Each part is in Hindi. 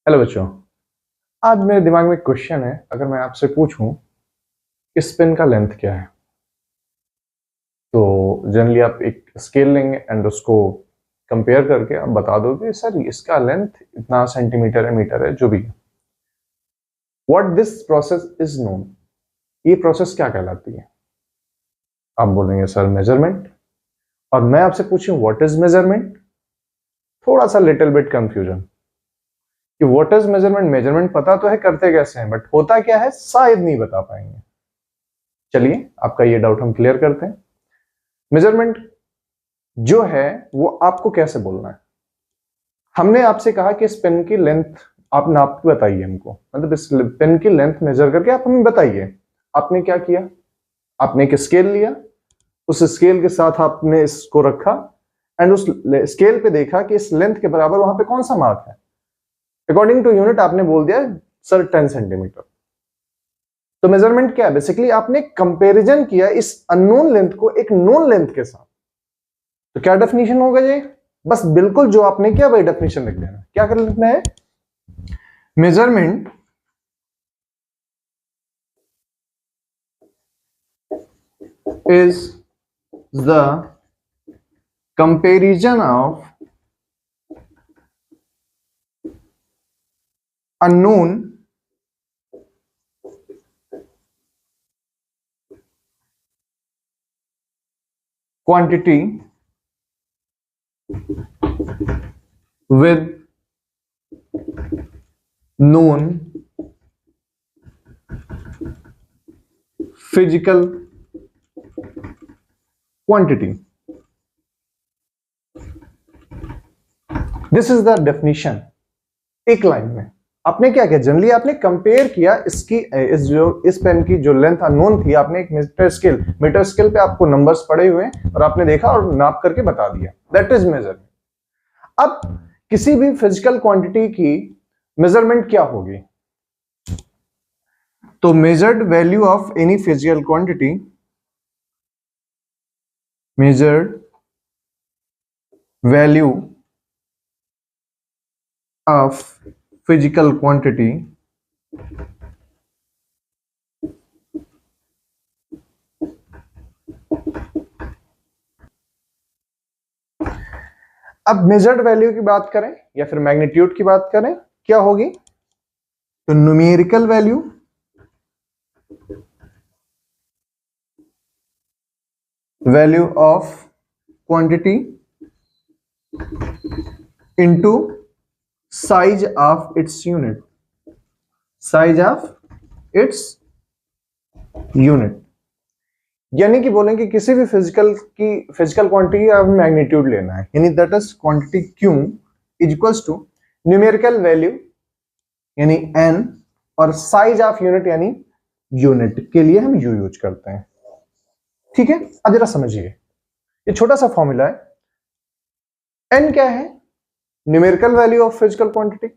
हेलो बच्चों। आज मेरे दिमाग में एक क्वेश्चन है। अगर मैं आपसे पूछूं इस पेन का लेंथ क्या है, तो जनरली आप एक स्केल लेंगे एंड उसको कंपेयर करके आप बता दोगे सर इसका लेंथ इतना सेंटीमीटर है, मीटर है, जो भी है। What this process is known, ये प्रोसेस क्या कहलाती है? आप बोलेंगे सर मेजरमेंट। और मैं आपसे पूछूं व्हाट इज मेजरमेंट, थोड़ा सा लिटिल बिट कंफ्यूजन कि व्हाट इज मेजरमेंट। मेजरमेंट पता तो है करते कैसे हैं, बट होता क्या है शायद नहीं बता पाएंगे। चलिए आपका ये डाउट हम क्लियर करते हैं। मेजरमेंट जो है वो आपको कैसे बोलना है। हमने आपसे कहा कि इस पेन की लेंथ आप नाप के बताइए हमको, मतलब इस पेन की लेंथ मेजर करके आप हमें बताइए। आपने क्या किया, आपने एक स्केल लिया, उस स्केल के साथ आपने इसको रखा एंड उस स्केल पे देखा कि इस लेंथ के बराबर वहां पे कौन सा मार्क है। अकॉर्डिंग टू यूनिट आपने बोल दिया सर 10 सेंटीमीटर। तो मेजरमेंट क्या है? बेसिकली आपने कंपैरिजन किया इस अननोन लेंथ को एक नोन लेंथ के साथ। तो क्या डेफिनेशन होगा ये? बस बिल्कुल जो आपने किया वही डेफिनेशन लिख देना। क्या कर लिखना है? Measurement is the comparison of unknown quantity with known physical quantity. This is the definition। एक लाइन में आपने क्या किया, जनरली आपने कंपेयर किया इसकी इस पेन की जो लेंथ अननोन थी, आपने एक मीटर स्केल पे आपको नंबर्स पड़े हुए हैं और आपने देखा और नाप करके बता दिया। That is measurement. अब किसी भी फिजिकल क्वांटिटी की मेजरमेंट क्या होगी? तो measured value of any physical quantity, measured value of physical quantity अब मेजर्ड वैल्यू की बात करें या फिर मैग्नीट्यूड की बात करें, क्या होगी? तो numerical value of quantity into size of its unit, size of its unit. यानी कि बोलेंगे किसी भी फिजिकल क्वांटिटी का मैग्नीट्यूड लेना है, यानी that is quantity Q is equals to numerical value यानी N और साइज ऑफ यूनिट यानी यूनिट के लिए हम U यूज करते हैं। ठीक है, अब जरा समझिए, ये छोटा सा फॉर्मूला है। N क्या है? Numerical value of physical quantity.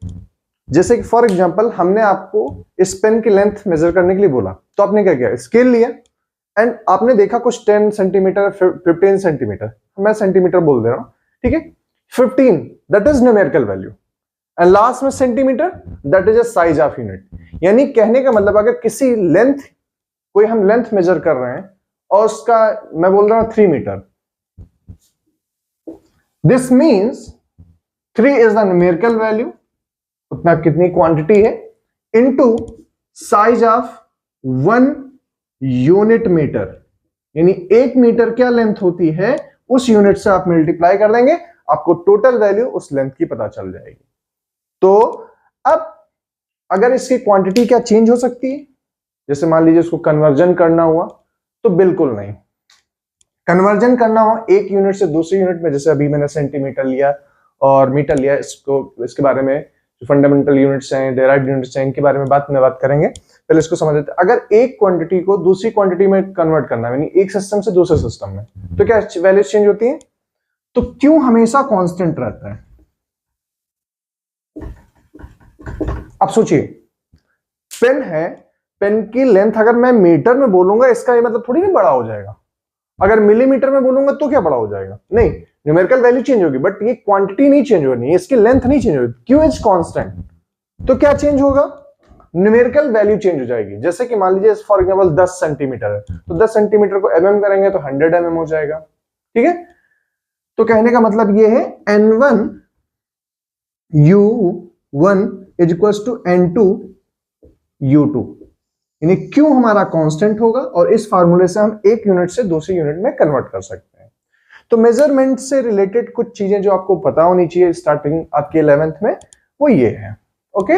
जैसे कि फॉर एग्जांपल हमने आपको इस पेन की लेंथ मेजर करने के लिए बोला, तो आपने क्या किया, स्केल लिया एंड आपने देखा कुछ 10 सेंटीमीटर 15 सेंटीमीटर, मैं सेंटीमीटर बोल दे रहा हूं, ठीक है, 15 that is numerical value and last में centimetre that is a size of unit. यानी कहने का मतलब अगर किसी लेंथ, कोई हम लेंथ मेजर कर रहे हैं और उसका मैं बोल रहा हूं 3 metre, this means 3 is the numerical value, उतना कितनी क्वांटिटी है, into size of 1 unit metre, यानी 1 मीटर क्या लेंथ होती है उस यूनिट से आप मल्टीप्लाई कर देंगे, आपको टोटल वैल्यू उस लेंथ की पता चल जाएगी। तो अब अगर इसकी क्वांटिटी क्या चेंज हो सकती है? जैसे मान लीजिए उसको कन्वर्जन करना हुआ, तो बिल्कुल नहीं। कन्वर्जन करना हो एक यूनिट से दूसरी यूनिट में, जैसे अभी मैंने सेंटीमीटर लिया और मीटर लिया, इसके बारे में जो फंडामेंटल यूनिट्स हैं, डेराइव्ड यूनिट्स हैं, इनके बारे में बात करेंगे। पहले इसको समझ लेते हैं। अगर एक क्वांटिटी को दूसरी क्वांटिटी में कन्वर्ट करना है, यानी एक सिस्टम से दूसरे सिस्टम में, तो क्या वैल्यूज चेंज होती है? तो क्यों हमेशा कांस्टेंट रहता है? अब सोचिए, पेन है, पेन की लेंथ अगर मैं मीटर में बोलूंगा इसका ये मतलब थोड़ी ना बड़ा हो जाएगा, अगर मिलीमीटर में बोलूंगा तो क्या बड़ा हो जाएगा? नहीं, न्यूमेरिकल वैल्यू चेंज होगी बट ये क्वांटिटी नहीं चेंज होनी है, इसकी लेंथ नहीं चेंज होगी। Q is constant. तो क्या चेंज होगा, न्यूमेरिकल वैल्यू चेंज हो जाएगी। जैसे कि मान लीजिए फॉर एग्जांपल 10 सेंटीमीटर है, तो 10 सेंटीमीटर को mm करेंगे तो 100 mm हो जाएगा। ठीक है, तो कहने का मतलब ये है n1 u1 is equals to n2 u2, यानी Q हमारा कांस्टेंट होगा और इस फार्मूले से हम एक यूनिट से दूसरी यूनिट में कन्वर्ट कर सकते हैं। तो मेजरमेंट से रिलेटेड कुछ चीजें जो आपको पता होनी चाहिए स्टार्टिंग आपके 11th में, वो ये है। ओके।